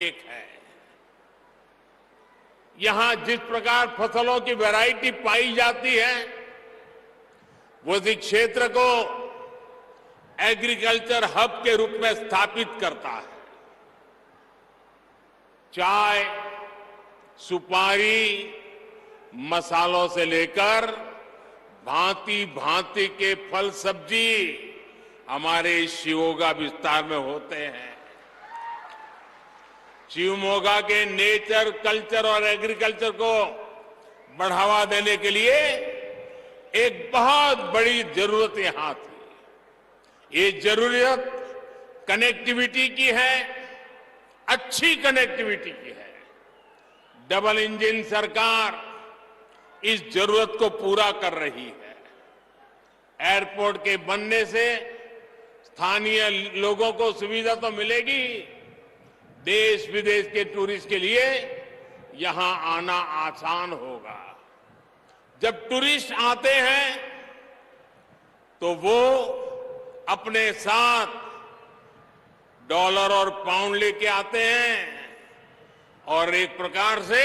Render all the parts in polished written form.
एक है। यहां जिस प्रकार फसलों की वैरायटी पाई जाती है वो इस क्षेत्र को एग्रीकल्चर हब के रूप में स्थापित करता है। चाय, सुपारी, मसालों से लेकर भांति भांति के फल सब्जी हमारे शिवमोगा विस्तार में होते हैं। शिवमोगा के नेचर, कल्चर और एग्रीकल्चर को बढ़ावा देने के लिए एक बहुत बड़ी जरूरत यहां थी। ये जरूरत कनेक्टिविटी की है, अच्छी कनेक्टिविटी की है। डबल इंजन सरकार इस जरूरत को पूरा कर रही है। एयरपोर्ट के बनने से स्थानीय लोगों को सुविधा तो मिलेगी, देश विदेश के टूरिस्ट के लिए यहां आना आसान होगा। जब टूरिस्ट आते हैं तो वो अपने साथ डॉलर और पाउंड लेके आते हैं और एक प्रकार से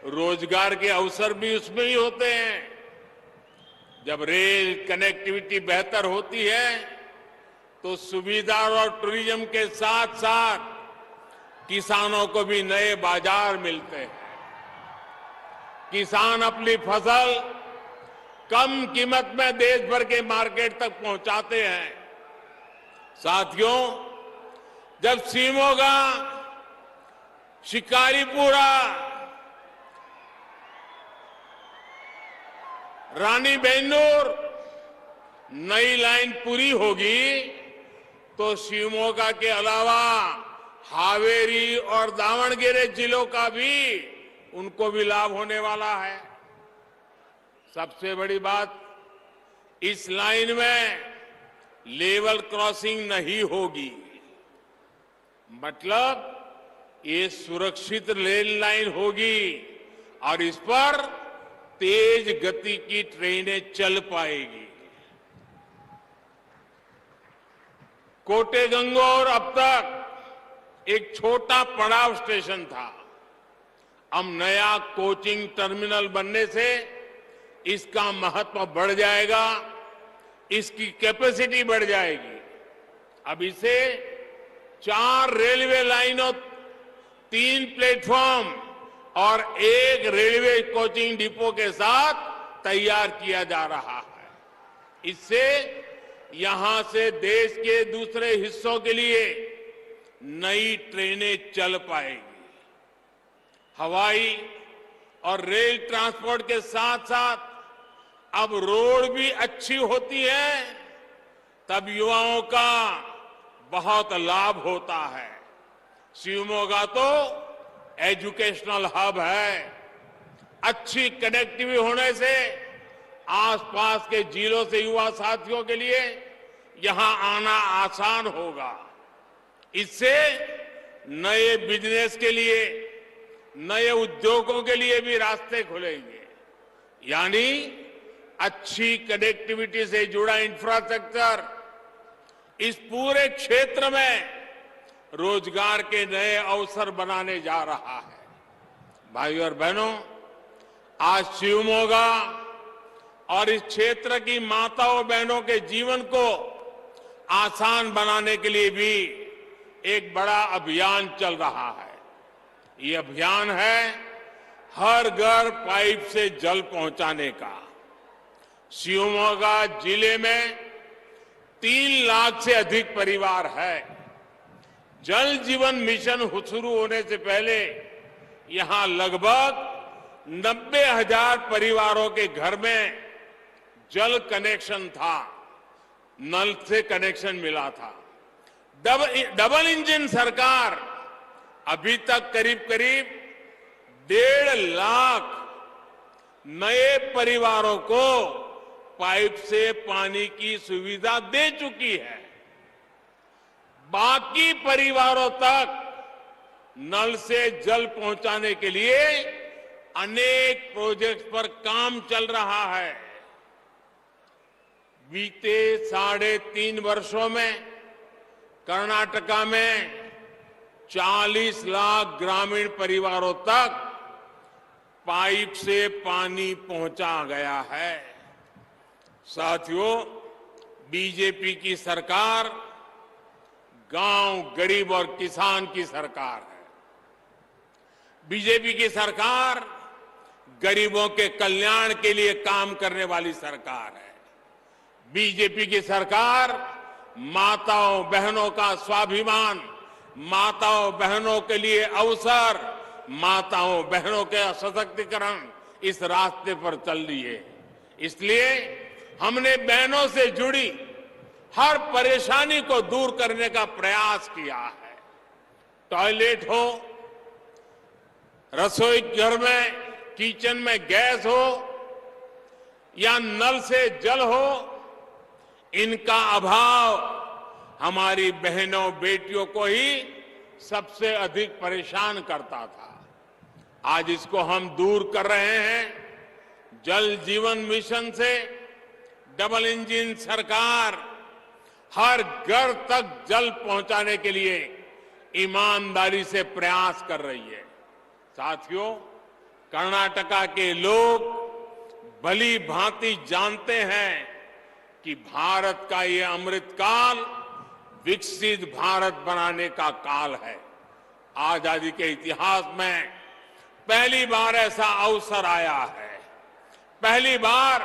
रोजगार के अवसर भी उसमें ही होते हैं। जब रेल कनेक्टिविटी बेहतर होती है तो सुविधा और टूरिज्म के साथ साथ किसानों को भी नए बाजार मिलते हैं। किसान अपनी फसल कम कीमत में देश भर के मार्केट तक पहुंचाते हैं। साथियों, जब शिवमोगा, शिकारीपुरा, रानी बेंदूर नई लाइन पूरी होगी तो शिवमोगा के अलावा हावेरी और दावणगेरे जिलों का भी उनको भी लाभ होने वाला है। सबसे बड़ी बात, इस लाइन में लेवल क्रॉसिंग नहीं होगी, मतलब ये सुरक्षित रेल लाइन होगी और इस पर तेज गति की ट्रेनें चल पाएगी। कोटेगंगोर अब तक एक छोटा पड़ाव स्टेशन था। अब नया कोचिंग टर्मिनल बनने से इसका महत्व बढ़ जाएगा, इसकी कैपेसिटी बढ़ जाएगी। अब इसे 4 रेलवे लाइनों, 3 प्लेटफॉर्म और 1 रेलवे कोचिंग डिपो के साथ तैयार किया जा रहा है। इससे यहां से देश के दूसरे हिस्सों के लिए नई ट्रेनें चल पाएगी। हवाई और रेल ट्रांसपोर्ट के साथ साथ अब रोड भी अच्छी होती है, तब युवाओं का बहुत लाभ होता है। शिवमोगा तो एजुकेशनल हब है। अच्छी कनेक्टिविटी होने से आसपास के जिलों से युवा साथियों के लिए यहां आना आसान होगा। इससे नए बिजनेस के लिए, नए उद्योगों के लिए भी रास्ते खुलेंगे। यानी अच्छी कनेक्टिविटी से जुड़ा इंफ्रास्ट्रक्चर इस पूरे क्षेत्र में रोजगार के नए अवसर बनाने जा रहा है। भाइयों और बहनों, आज शिवमोगा और इस क्षेत्र की माताओं बहनों के जीवन को आसान बनाने के लिए भी एक बड़ा अभियान चल रहा है। ये अभियान है हर घर पाइप से जल पहुंचाने का। शिवमोगा जिले में 3 लाख से अधिक परिवार है। जल जीवन मिशन शुरू होने से पहले यहां लगभग 90,000 परिवारों के घर में जल कनेक्शन था, नल से कनेक्शन मिला था। डबल इंजन सरकार अभी तक करीब करीब 1.5 लाख नए परिवारों को पाइप से पानी की सुविधा दे चुकी है। बाकी परिवारों तक नल से जल पहुंचाने के लिए अनेक प्रोजेक्ट्स पर काम चल रहा है। बीते 3.5 वर्षों में कर्नाटका में 40 लाख ग्रामीण परिवारों तक पाइप से पानी पहुंचा गया है। साथियों, बीजेपी की सरकार गांव, गरीब और किसान की सरकार है। बीजेपी की सरकार गरीबों के कल्याण के लिए काम करने वाली सरकार है। बीजेपी की सरकार माताओं बहनों का स्वाभिमान, माताओं बहनों के लिए अवसर, माताओं बहनों के सशक्तिकरण, इस रास्ते पर चल रही है। इसलिए हमने बहनों से जुड़ी हर परेशानी को दूर करने का प्रयास किया है। टॉयलेट हो, रसोई घर में, किचन में गैस हो या नल से जल हो, इनका अभाव हमारी बहनों बेटियों को ही सबसे अधिक परेशान करता था। आज इसको हम दूर कर रहे हैं। जल जीवन मिशन से डबल इंजन सरकार हर घर तक जल पहुंचाने के लिए ईमानदारी से प्रयास कर रही है। साथियों, कर्नाटका के लोग भली भांति जानते हैं कि भारत का ये अमृत काल विकसित भारत बनाने का काल है। आजादी के इतिहास में पहली बार ऐसा अवसर आया है। पहली बार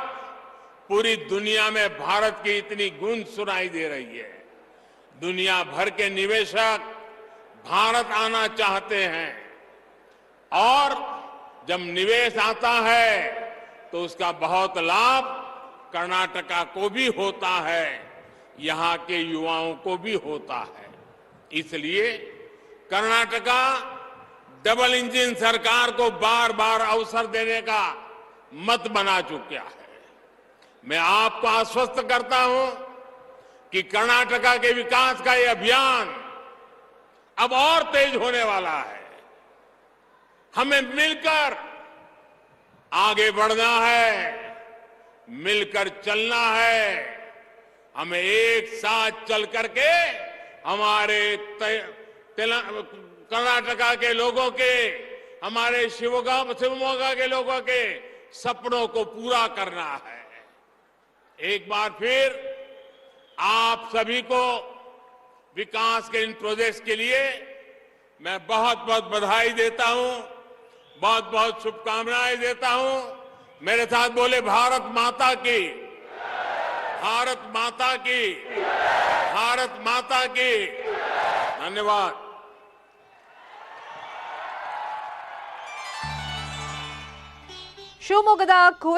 पूरी दुनिया में भारत की इतनी गूंज सुनाई दे रही है। दुनिया भर के निवेशक भारत आना चाहते हैं और जब निवेश आता है तो उसका बहुत लाभ कर्नाटका को भी होता है, यहां के युवाओं को भी होता है। इसलिए कर्नाटका डबल इंजन सरकार को बार बार अवसर देने का मत बना चुका है। मैं आपको आश्वस्त करता हूं कि कर्नाटका के विकास का ये अभियान अब और तेज होने वाला है। हमें मिलकर आगे बढ़ना है, मिलकर चलना है। हमें एक साथ चल करके हमारे कर्नाटका के लोगों के, हमारे शिवमोगा के लोगों के सपनों को पूरा करना है। एक बार फिर आप सभी को विकास के इन प्रोजेक्ट्स के लिए मैं बहुत बहुत बधाई देता हूं, बहुत बहुत शुभकामनाएं देता हूं। मेरे साथ बोले भारत माता की, भारत माता की, भारत माता की। धन्यवाद। ಶಿವಮೊಗ್ಗದ ಕುವೆಂಪು